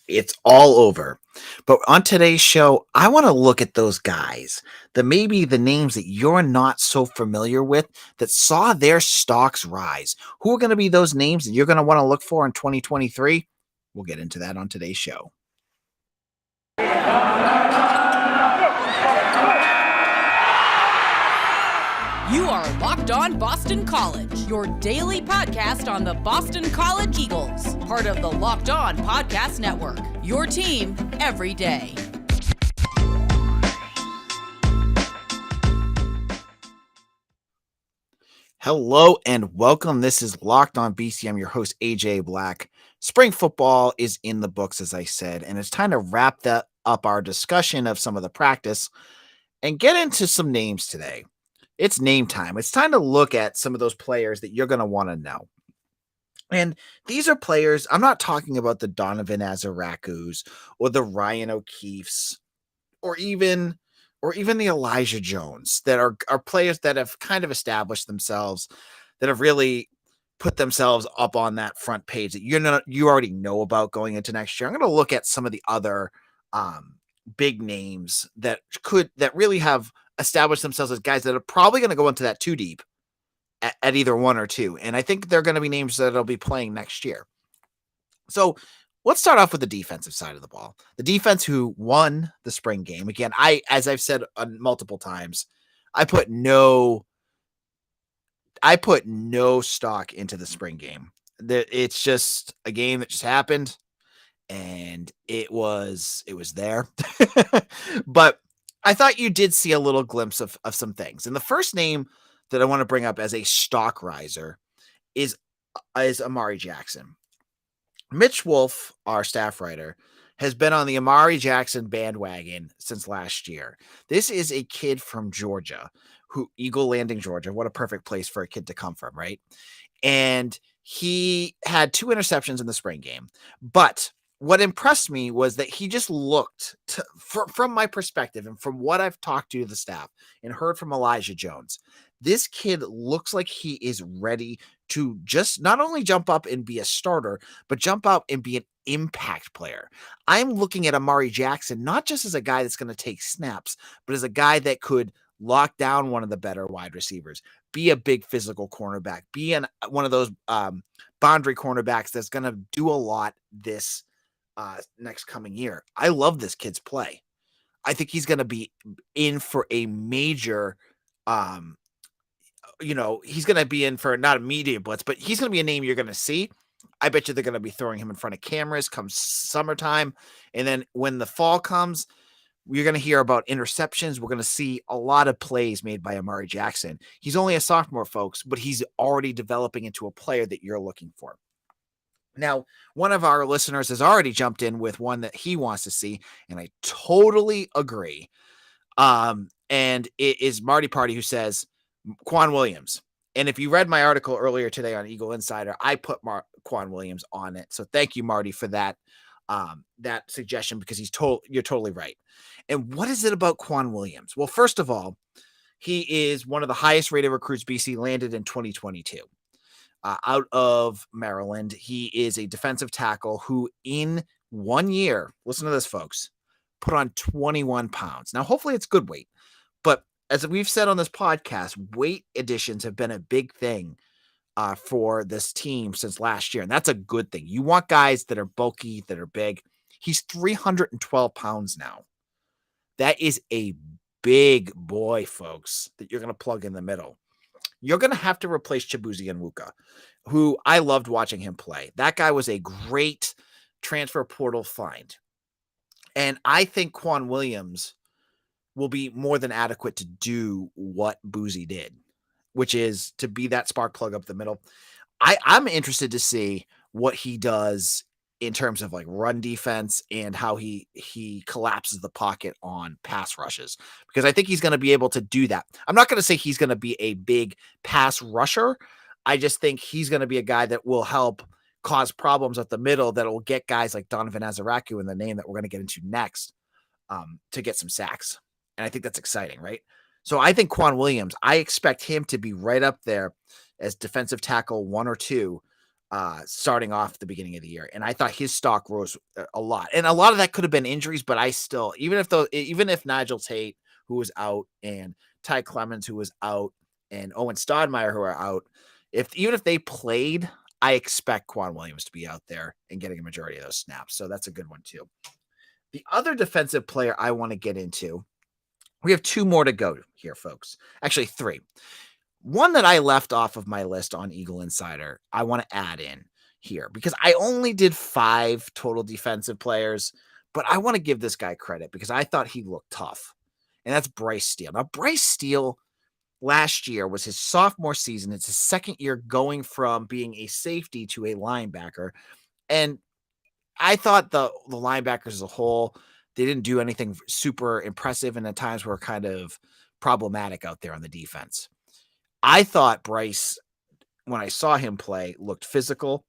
It's all over. But on today's show, I want to look at those guys that maybe the names that you're not so familiar with that saw their stocks rise. Who are going to be those names that you're going to want to look for in 2023? We'll get into that on today's show. You are Locked On Boston College, your daily podcast on the Boston College Eagles, part of the Locked On Podcast Network, your team every day. Hello and welcome. This is Locked On BC. I'm your host, AJ Black. Spring football is in the books, as I said, and it's time to wrap that up our discussion of some of the practice and get into some names today. It's name time. It's time to look at some of those players that you're going to want to know. And these are players, I'm not talking about the Donovan Azarakus or the Ryan O'Keefes or even the Elijah Jones that are players that have kind of established themselves, that have really put themselves up on that front page that you already know about going into next year. I'm going to look at some of the other big names that really have established themselves as guys that are probably going to go into that two deep at either one or two. And I think they're going to be names that'll be playing next year. So let's start off with the defensive side of the ball. The defense who won the spring game. Again, as I've said multiple times, I put no stock into the spring game. It's just a game that just happened, and it was there. But I thought you did see a little glimpse of some things. And the first name that I want to bring up as a stock riser is Amari Jackson. Mitch Wolf, our staff writer, has been on the Amari Jackson bandwagon since last year. This is a kid from Georgia, Eagle Landing, Georgia. What a perfect place for a kid to come from, right? And he had 2 interceptions in the spring game. But what impressed me was that he just looked, from my perspective and from what I've talked to the staff and heard from Elijah Jones, this kid looks like he is ready to just not only jump up and be a starter, but jump out and be an impact player. I'm looking at Amari Jackson not just as a guy that's going to take snaps, but as a guy that could lock down one of the better wide receivers, be a big physical cornerback, be one of those boundary cornerbacks that's going to do a lot this next coming year. I love this kid's play. I think he's going to be in for a major he's going to be in for not a media blitz, but he's going to be a name you're going to see. I bet you they're going to be throwing him in front of cameras come summertime. And then when the fall comes, you're going to hear about interceptions. We're going to see a lot of plays made by Amari Jackson. He's only a sophomore, folks, but he's already developing into a player that you're looking for. Now, one of our listeners has already jumped in with one that he wants to see, and I totally agree. And it is Marty Party who says, Quan Williams. And if you read my article earlier today on Eagle Insider, I put Quan Williams on it. So thank you, Marty, for that suggestion, because you're totally right. And what is it about Quan Williams? Well, first of all, he is one of the highest rated recruits BC landed in 2022. Out of Maryland, he is a defensive tackle who in 1 year, listen to this, folks, put on 21 pounds. Now, hopefully it's good weight, but as we've said on this podcast, weight additions have been a big thing for this team since last year. And that's a good thing. You want guys that are bulky, that are big. He's 312 pounds now. That is a big boy, folks, that you're going to plug in the middle. You're going to have to replace Chibuzi Onwuka, who I loved watching him play. That guy was a great transfer portal find. And I think Quan Williams will be more than adequate to do what Boozy did, which is to be that spark plug up the middle. I'm interested to see what he does in terms of like run defense and how he collapses the pocket on pass rushes, because I think he's going to be able to do that. I'm not going to say he's going to be a big pass rusher. I just think he's going to be a guy that will help cause problems at the middle that will get guys like Donovan Azaraku, in the name that we're going to get into next, to get some sacks. And I think that's exciting, right? So I think Quan Williams, I expect him to be right up there as defensive tackle 1 or 2 starting off the beginning of the year. And I thought his stock rose a lot. And a lot of that could have been injuries, but I still, even if Nigel Tate, who was out, and Ty Clemens, who was out, and Owen Stodmeyer, who are out, even if they played, I expect Quan Williams to be out there and getting a majority of those snaps. So that's a good one too. The other defensive player I want to get into, we have 2 more to go here, folks. Actually, 3. One that I left off of my list on Eagle Insider, I want to add in here because I only did 5 total defensive players, but I want to give this guy credit because I thought he looked tough. And that's Bryce Steele. Now, Bryce Steele last year was his sophomore season. It's his second year going from being a safety to a linebacker. And I thought the linebackers as a whole, they didn't do anything super impressive, and at times were kind of problematic out there on the defense. I thought Bryce, when I saw him play, looked physical.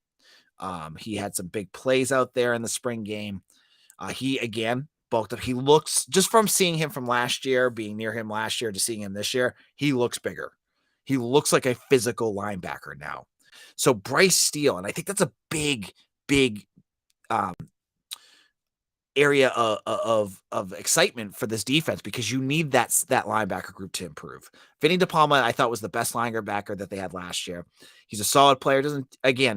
He had some big plays out there in the spring game. He, again, bulked up. He looks, just from seeing him from last year, being near him last year to seeing him this year, he looks bigger. He looks like a physical linebacker now. So Bryce Steele, and I think that's a big area of excitement for this defense because you need that linebacker group to improve. Vinny DePalma, I thought, was the best linebacker that they had last year. He's a solid player.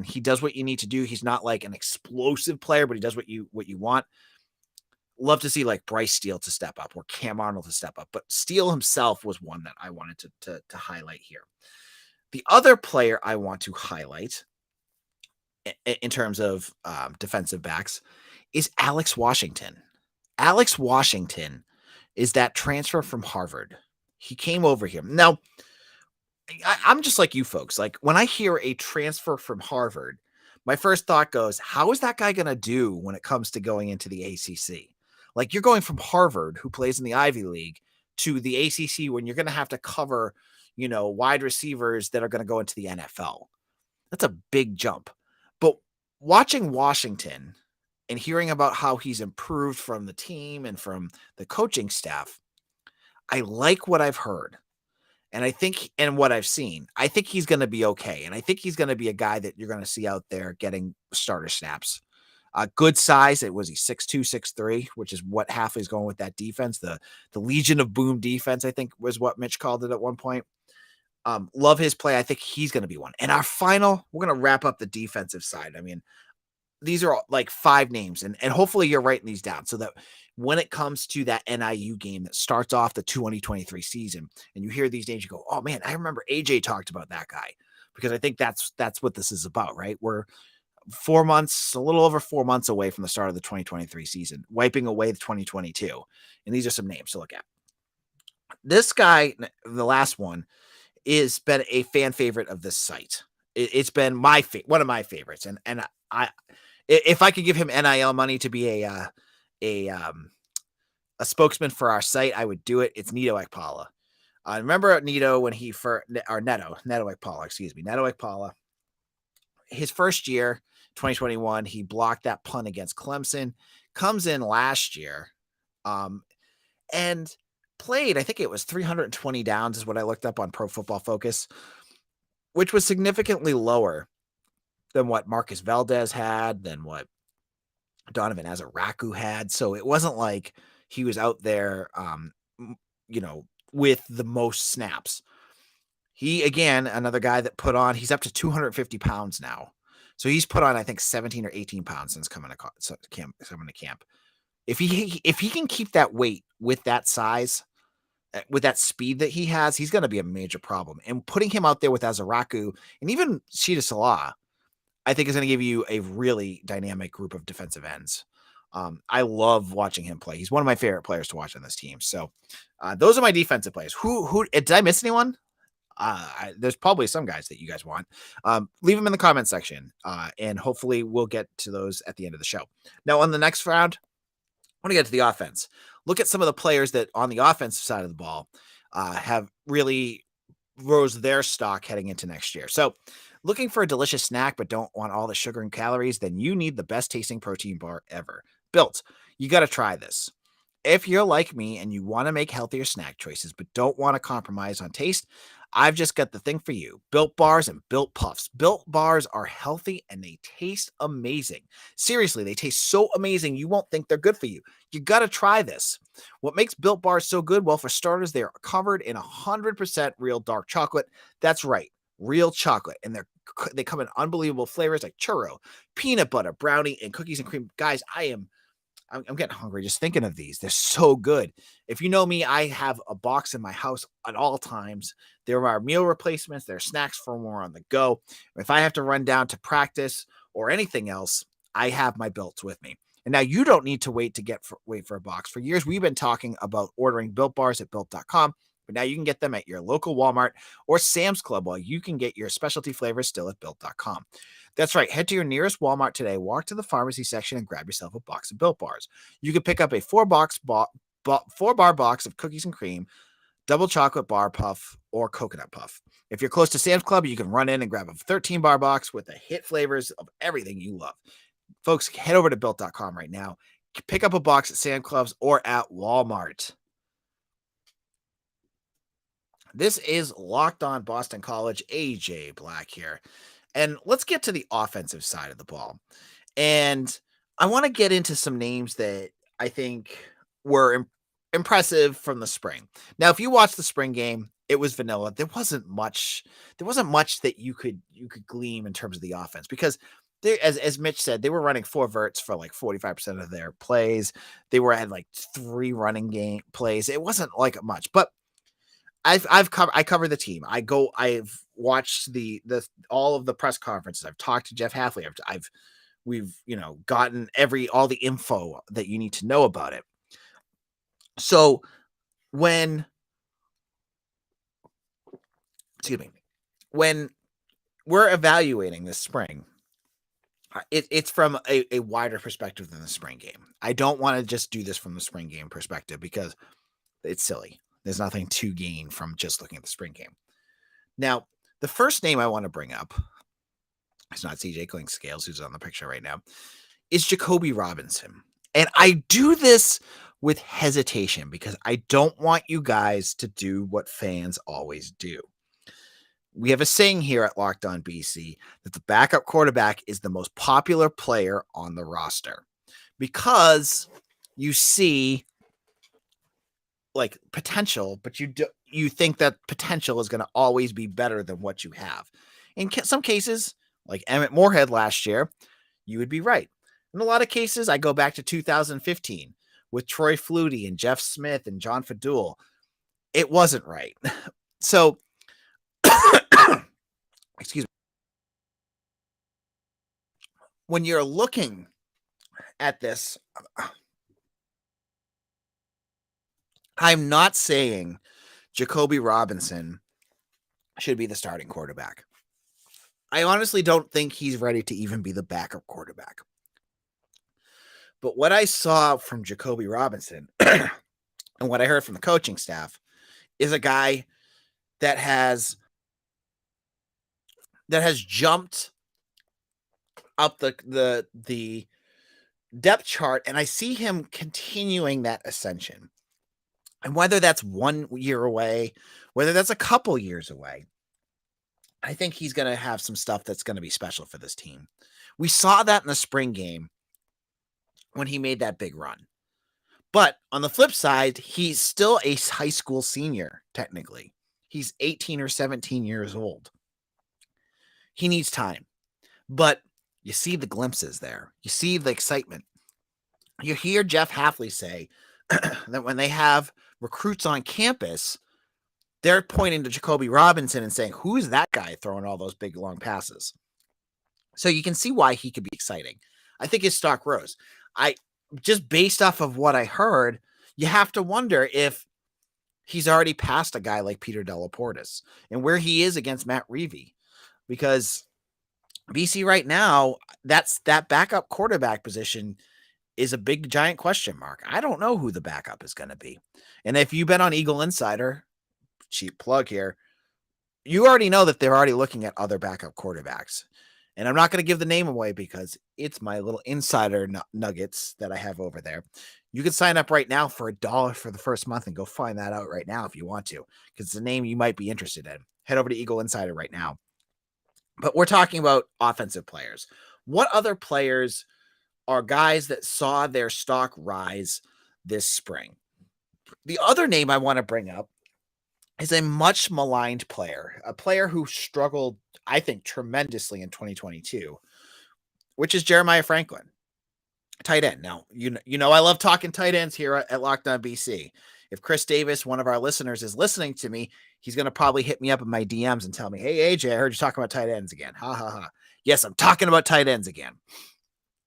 He does what you need to do. He's not like an explosive player, but he does what you want. Love to see like Bryce Steele to step up or Cam Arnold to step up, but Steele himself was one that I wanted to highlight here. The other player I want to highlight in terms of defensive backs is Alex Washington. Alex Washington is that transfer from Harvard. He came over here. Now, I'm just like you folks. Like when I hear a transfer from Harvard, my first thought goes, how is that guy going to do when it comes to going into the ACC? Like you're going from Harvard, who plays in the Ivy League, to the ACC when you're going to have to cover, wide receivers that are going to go into the NFL. That's a big jump. But watching Washington and hearing about how he's improved from the team and from the coaching staff, I like what I've heard. And I think, and what I've seen, I think he's going to be okay. And I think he's going to be a guy that you're going to see out there getting starter snaps. Good size. It was he 6'2", 6'3", which is what half is going with that defense. The Legion of Boom defense, I think, was what Mitch called it at one point. Love his play. I think he's going to be one. And our final, we're going to wrap up the defensive side. I mean, these are like 5 names, and hopefully you're writing these down so that when it comes to that NIU game that starts off the 2023 season and you hear these names, you go, oh man, I remember AJ talked about that guy, because I think that's what this is about, right? We're 4 months, a little over 4 months away from the start of the 2023 season, wiping away the 2022. And these are some names to look at. This guy, the last one, is been a fan favorite of this site. It's been one of my favorites. And if I could give him NIL money to be a spokesman for our site, I would do it. It's Neto Ekpala. Remember Neto when Neto Ekpala, his first year, 2021, he blocked that punt against Clemson, comes in last year, and played, I think it was 320 downs is what I looked up on Pro Football Focus, which was significantly lower than what Marcus Valdez had, than what Donovan Azaraku had. So it wasn't like he was out there, with the most snaps. He, again, another guy that put on, he's up to 250 pounds now. So he's put on, I think, 17 or 18 pounds since coming to camp. If he can keep that weight with that size, with that speed that he has, he's going to be a major problem. And putting him out there with Azaraku and even Sheeta Salah, I think is going to give you a really dynamic group of defensive ends. I love watching him play. He's one of my favorite players to watch on this team. So those are my defensive players. Who did I miss anyone? There's probably some guys that you guys want. Leave them in the comment section, and hopefully we'll get to those at the end of the show. Now, on the next round, I want to get to the offense. Look at some of the players that on the offensive side of the ball have really rose their stock heading into next year. So looking for a delicious snack but don't want all the sugar and calories, then you need the best tasting protein bar ever. Built. You got to try this. If you're like me and you want to make healthier snack choices but don't want to compromise on taste, I've just got the thing for you. Built Bars and Built Puffs. Built Bars are healthy and they taste amazing. Seriously, they taste so amazing you won't think they're good for you. You got to try this. What makes Built Bars so good? Well, for starters, they are covered in 100% real dark chocolate. That's right, real chocolate. And they come in unbelievable flavors like churro, peanut butter, brownie, and cookies and cream. Guys, I'm getting hungry just thinking of these. They're so good. If you know me, I have a box in my house at all times. There are meal replacements. There are snacks for more on the go. If I have to run down to practice or anything else, I have my Builts with me. And now you don't need to wait for a box. For years, we've been talking about ordering Built Bars at Built.com, but now you can get them at your local Walmart or Sam's Club, while you can get your specialty flavors still at Built.com. That's right. Head to your nearest Walmart today, walk to the pharmacy section, and grab yourself a box of Built Bars. You can pick up a 4-bar box of cookies and cream, double chocolate bar puff, or coconut puff. If you're close to Sam's Club, you can run in and grab a 13-bar box with the hit flavors of everything you love. Folks, head over to Built.com right now. Pick up a box at Sam's Club or at Walmart. This is Locked On Boston College. AJ Black here. And let's get to the offensive side of the ball. And I want to get into some names that I think were impressive from the spring. Now, if you watch the spring game, it was vanilla. There wasn't much that you could glean in terms of the offense, because they, as Mitch said, they were running 4 verts for like 45% of their plays. They had like 3 running game plays. It wasn't like much, but I cover the team. I've watched all of the press conferences. I've talked to Jeff Halfley. We've gotten all the info that you need to know about it. So when we're evaluating this spring, it's from a wider perspective than the spring game. I don't want to just do this from the spring game perspective because it's silly. There's nothing to gain from just looking at the spring game. Now, the first name I want to bring up, it's not CJ Clinkscales, who's on the picture right now, is Jacoby Robinson. And I do this with hesitation because I don't want you guys to do what fans always do. We have a saying here at Locked On BC that the backup quarterback is the most popular player on the roster, because you see like potential, but you think that potential is going to always be better than what you have. In some cases, like Emmett Moorhead last year, you would be right. In a lot of cases, I go back to 2015 with Troy Flutie and Jeff Smith and John Fadul. It wasn't right. So, excuse me. When you're looking at this, I'm not saying Jacoby Robinson should be the starting quarterback. I honestly don't think he's ready to even be the backup quarterback. But what I saw from Jacoby Robinson and what I heard from the coaching staff is a guy that has jumped up the depth chart, and I see him continuing that ascension. And whether that's 1 year away, whether that's a couple years away, I think he's going to have some stuff that's going to be special for this team. We saw that in the spring game when he made that big run. But on the flip side, he's still a high school senior, technically. He's 18 or 17 years old. He needs time. But you see the glimpses there. You see the excitement. You hear Jeff Halfley say that when they have recruits on campus, they're pointing to Jacoby Robinson and saying, who is that guy throwing all those big long passes? So you can see why he could be exciting. I think his stock rose. Just based off of what I heard, you have to wonder if he's already passed a guy like Peter Delaportis and where he is against Matt Reevy, because BC right now, that backup quarterback position is a big giant question mark. I don't know who the backup is going to be. And if you've been on Eagle Insider, cheap plug here, you already know that they're already looking at other backup quarterbacks. And I'm not going to give the name away because it's my little insider nuggets that I have over there. You can sign up right now for $1 for the first month and go find that out right now if you want to, because it's a name you might be interested in. head over to Eagle Insider right now. But we're talking about offensive players. What other players are guys that saw their stock rise this spring? The other name I want to bring up is a much maligned player, a player who struggled, I think, tremendously in 2022, which is Jeremiah Franklin, tight end. Now, you know, I love talking tight ends here at Locked On BC. If Chris Davis, one of our listeners, is listening to me, he's going to probably hit me up in my DMs and tell me, hey, AJ, I heard you talking about tight ends again. Ha, ha, ha. Yes, I'm talking about tight ends again.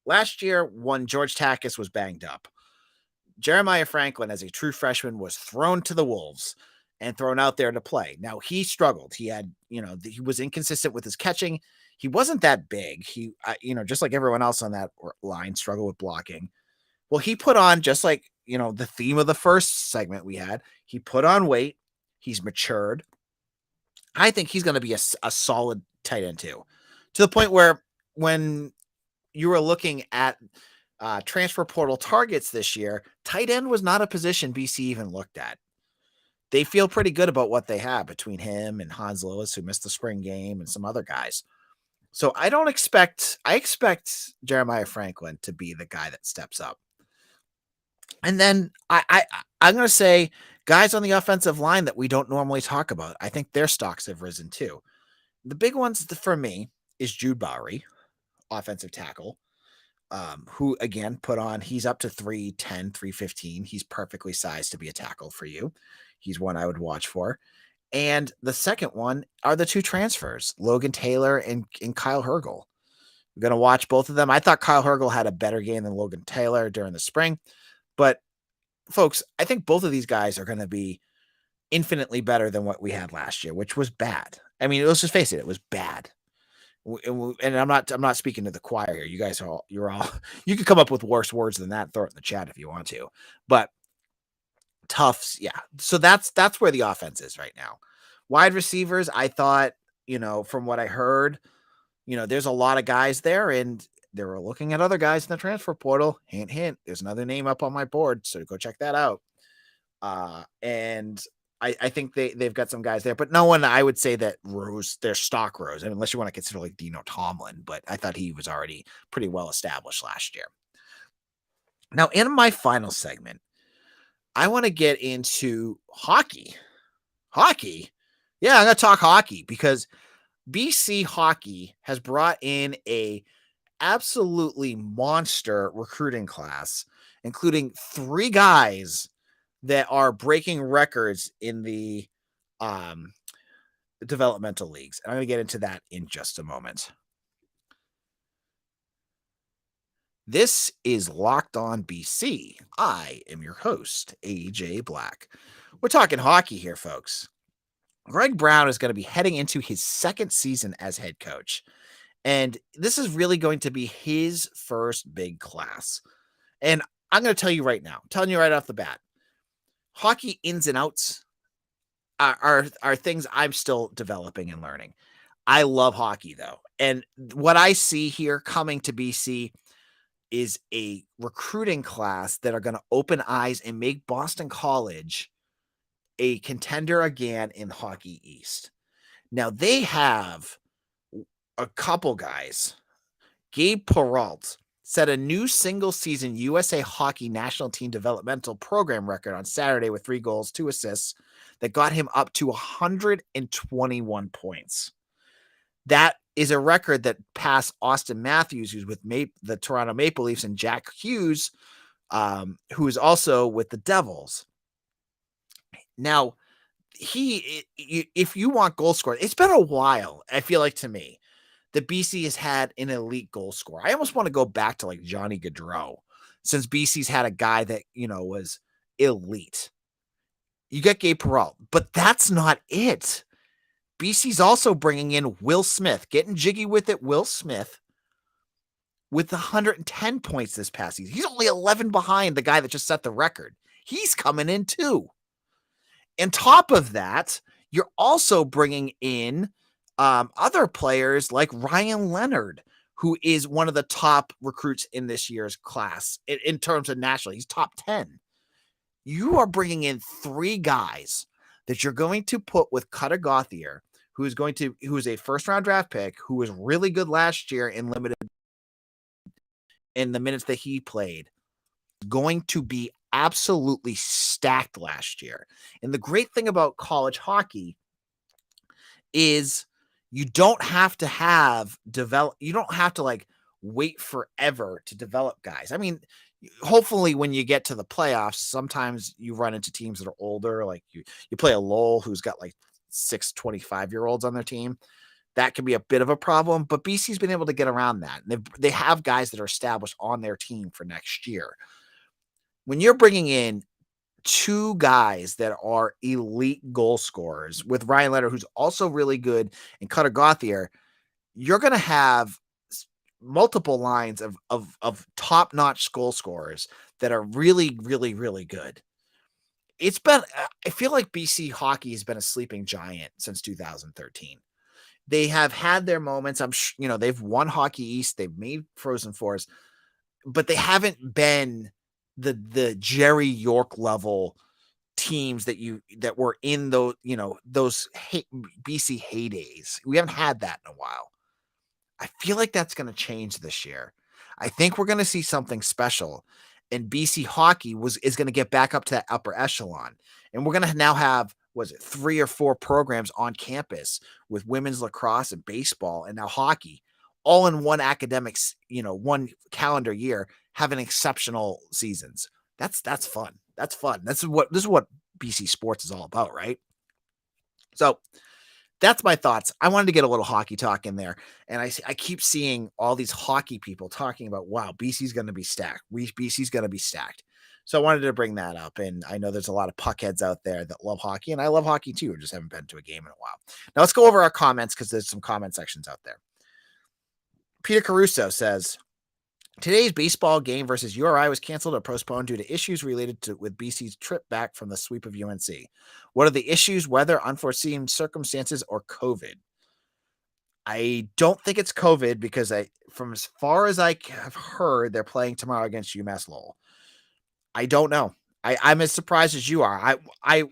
Last year, when George Takis was banged up, Jeremiah Franklin, as a true freshman, was thrown to the wolves and thrown out there to play. Now, he struggled. He had, he was inconsistent with his catching. He wasn't that big. He, just like everyone else on that line, struggled with blocking. Well, he put on, just like, the theme of the first segment we had, he put on weight. He's matured. I think he's going to be a solid tight end too, to the point where when you were looking at transfer portal targets this year, tight end was not a position BC even looked at. They feel pretty good about what they have between him and Hans Lewis, who missed the spring game, and some other guys. So I expect Jeremiah Franklin to be the guy that steps up. And then I'm going to say guys on the offensive line that we don't normally talk about. I think their stocks have risen too. The big ones for me is Jude Bowery, offensive tackle, who again he's up to 310, 315. He's perfectly sized to be a tackle for you. He's one I would watch for. And the second one are the two transfers, Logan Taylor and Kyle Hergel. We're going to watch both of them. I thought Kyle Hergel had a better game than Logan Taylor during the spring. But, folks, I think both of these guys are going to be infinitely better than what we had last year, which was bad. I mean, let's just face it, it was bad. And I'm not speaking to the choir here. You guys you can come up with worse words than that. Throw it in the chat if you want to. But Tufts, yeah. So that's where the offense is right now. Wide receivers, I thought, from what I heard, there's a lot of guys there, and they were looking at other guys in the transfer portal. Hint, hint. There's another name up on my board, so go check that out. And I think they've got some guys there, but no one I would say that their stock rose. I mean, unless you want to consider like Dino Tomlin, but I thought he was already pretty well established last year. Now, in my final segment, I want to get into hockey. Hockey? Yeah, I'm going to talk hockey because BC hockey has brought in a absolutely monster recruiting class, including 3 guys that are breaking records in the developmental leagues. And I'm going to get into that in just a moment. This is Locked On BC. I am your host, AJ Black. We're talking hockey here, folks. Greg Brown is going to be heading into his second season as head coach. And this is really going to be his first big class. And I'm going to tell you right now, telling you right off the bat, hockey ins and outs are things I'm still developing and learning. I love hockey, though. And what I see here coming to BC is a recruiting class that are going to open eyes and make Boston College a contender again in Hockey East. Now, they have a couple guys. Gabe Peralt set a new single-season USA Hockey National Team Developmental Program record on Saturday with 3 goals, 2 assists that got him up to 121 points. That is a record that passed Austin Matthews, who's with the Toronto Maple Leafs, and Jack Hughes, who is also with the Devils. Now, if you want goal scorer, it's been a while, I feel like, to me, that BC has had an elite goal scorer. I almost want to go back to like Johnny Gaudreau, since BC's had a guy that, was elite. You get Gabe Peralt, but that's not it. BC's also bringing in Will Smith, getting jiggy with it. Will Smith with 110 points this past season. He's only 11 behind the guy that just set the record. He's coming in too. On top of that, you're also bringing in other players like Ryan Leonard, who is one of the top recruits in this year's class in terms of national. He's top 10. You are bringing in 3 guys that you're going to put with Cutter Gauthier, who is a first-round draft pick, who was really good last year in the minutes that he played, going to be absolutely stacked last year. And the great thing about college hockey is you don't have to like wait forever to develop guys. I mean, hopefully when you get to the playoffs, sometimes you run into teams that are older. Like you play a Lowell who's got like 6 25-year-olds on their team. That can be a bit of a problem, but BC's been able to get around that. And they have guys that are established on their team for next year. When you're bringing in 2 guys that are elite goal scorers with Ryan Leonard, who's also really good, and Cutter Gauthier, you're going to have multiple lines of top-notch goal scorers that are really, really, really good. I feel like BC hockey has been a sleeping giant since 2013. They have had their moments. They've won Hockey East. They've made Frozen Fours, but they haven't been the Jerry York level teams that were in those BC heydays. We haven't had that in a while. I feel like that's going to change this year. I think we're going to see something special, and BC hockey is going to get back up to that upper echelon, and we're going to now have 3 or 4 programs on campus with women's lacrosse and baseball and now hockey, all in one one calendar year, having exceptional seasons. That's fun. That's fun. This is what BC sports is all about, right? So that's my thoughts. I wanted to get a little hockey talk in there, and I keep seeing all these hockey people talking about, wow, BC's going to be stacked. BC's going to be stacked. So I wanted to bring that up, and I know there's a lot of puckheads out there that love hockey, and I love hockey too. I just haven't been to a game in a while. Now let's go over our comments because there's some comment sections out there. Peter Caruso says, today's baseball game versus URI was canceled or postponed due to issues related with BC's trip back from the sweep of UNC. What are the issues, whether unforeseen circumstances or COVID? I don't think it's COVID because from as far as I have heard, they're playing tomorrow against UMass Lowell. I don't know. I'm as surprised as you are.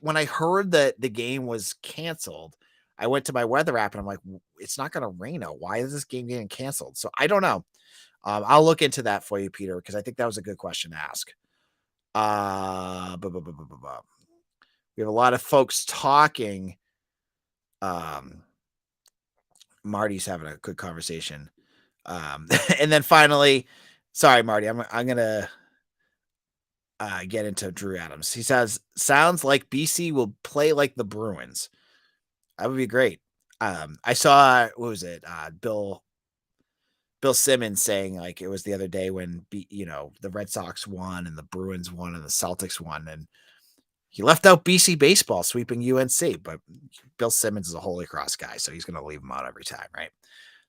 When I heard that the game was canceled, I went to my weather app and I'm like, it's not going to rain out. Why is this game getting canceled? So I don't know. I'll look into that for you, Peter, because I think that was a good question to ask. We have a lot of folks talking. Marty's having a good conversation. And then finally, sorry, Marty, I'm going to get into Drew Adams. He says, sounds like BC will play like the Bruins. That would be great. I saw, what was it? Bill Simmons saying like it was the other day when the Red Sox won and the Bruins won and the Celtics won, and he left out BC baseball sweeping UNC, but Bill Simmons is a Holy Cross guy, so he's going to leave him out every time, right?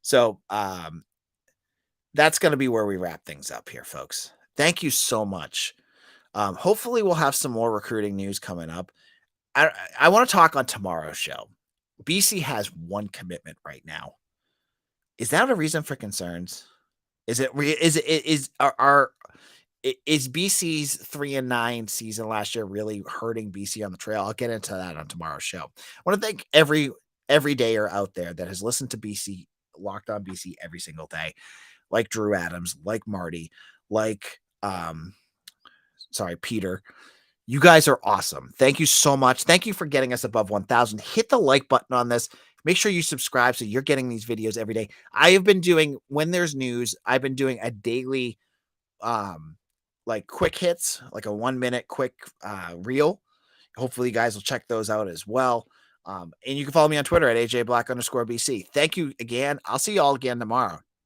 So that's going to be where we wrap things up here, folks. Thank you so much. Hopefully we'll have some more recruiting news coming up. I want to talk on tomorrow's show. BC has one commitment right now. Is that a reason for concerns? Is BC's 3-9 season last year really hurting BC on the trail? I'll get into that on tomorrow's show. I want to thank every dayer out there that has listened to BC, Locked On BC every single day, like Drew Adams, like Marty, like Peter. You guys are awesome. Thank you so much. Thank you for getting us above 1,000. Hit the like button on this. Make sure you subscribe so you're getting these videos every day. I have been doing, when there's news, I've been doing a daily like quick hits, like a 1-minute quick reel. Hopefully you guys will check those out as well. And you can follow me on Twitter at AJBlack_BC. Thank you again. I'll see you all again tomorrow.